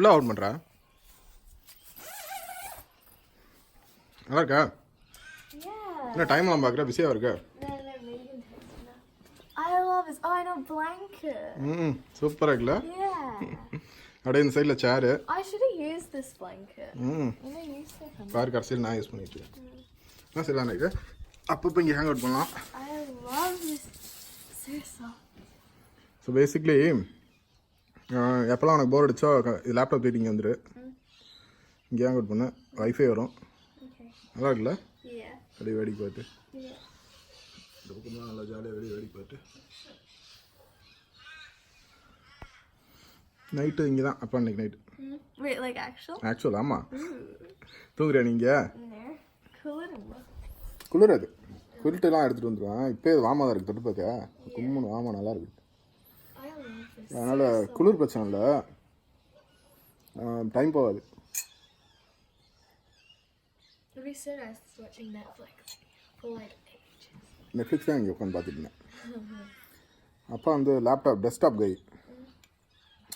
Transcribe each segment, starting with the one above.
ஃபுல்லாக அவுட் பண்ணுறா. நல்லா இருக்கா? என்ன டைம்லாம் பார்க்குற? பிஸியாக இருக்கா? I love this. Oh, I know, blanket. சூப்பராக இருக்குல்ல? Yeah. அப்படியே இந்த சைடில் சேரு. I should have used this blanket. பாரு கடைசியில் நான் யூஸ் பண்ணிட்டு இருக்கேன். சரி தானே இருக்குது. அப்பப்போ இங்கே ஹேங் அவுட் பண்ணலாம். I love this. So soft. So basically எப்போல்லாம் உனக்கு போர் அடிச்சோ இது லேப்டாப் தேடி இங்கே வந்துடு. இங்கே ஹேங் அவுட் பண்ண வைஃபை வரும். நல்லா இருக்குல்ல? அப்படியே வேடிக்கை பார்த்து இந்த பக்கம்லாம் நல்லா ஜாலியாக வெளியே வேடிக்கை பார்த்து நைட்டு இங்கே தான். அப்போ அன்றைக்கி நைட்டு ஆக்சுவல் ஆமாம். தூங்குறியா நீங்கள்? குளிராது. குளிர்ட்டெல்லாம் எடுத்துகிட்டு வந்துடுவேன். இப்போ இது வாமா தான் இருக்குது. தொட்டு பார்க்க கும்முன்னு வாமா நல்லா இருக்குது. அதனால் குளிர் பிரச்சனை இல்லை. டைம் போகாது. நெட்ஃப்ளிக்ஸ் தான் இங்கே உட்காந்து பார்த்துட்டு இருந்தேன். அப்போ வந்து லேப்டாப் டெஸ்க்டாப் கை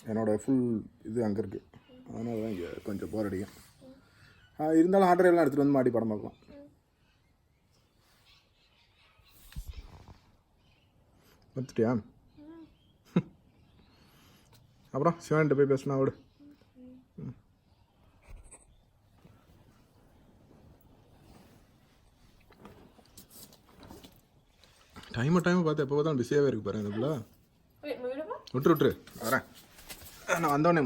என்னோடய ஃபுல் இது அங்கே இருக்குது. அதனால தான் இங்கே கொஞ்சம் போர் அடிக்கும். இருந்தாலும் ஹார்ட் டிரைவ்லாம் எடுத்துகிட்டு வந்து மாட்டி படம் பார்க்கலாம். பார்த்துட்டியா? அப்புறம் சிவன்கிட்ட போய் பேசினா விடு. டைமை பார்த்து எப்போ தான் பிஸியாகவே இருக்கு பாருங்க. இதுக்குள்ள விட்டுரு வரேன். நான் வந்தோடனே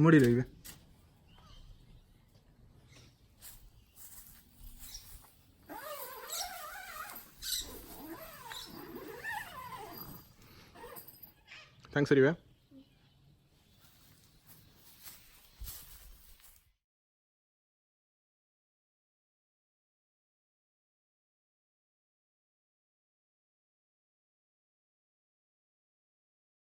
மூடி வைவே. தேங்க்ஸ் சரிவே.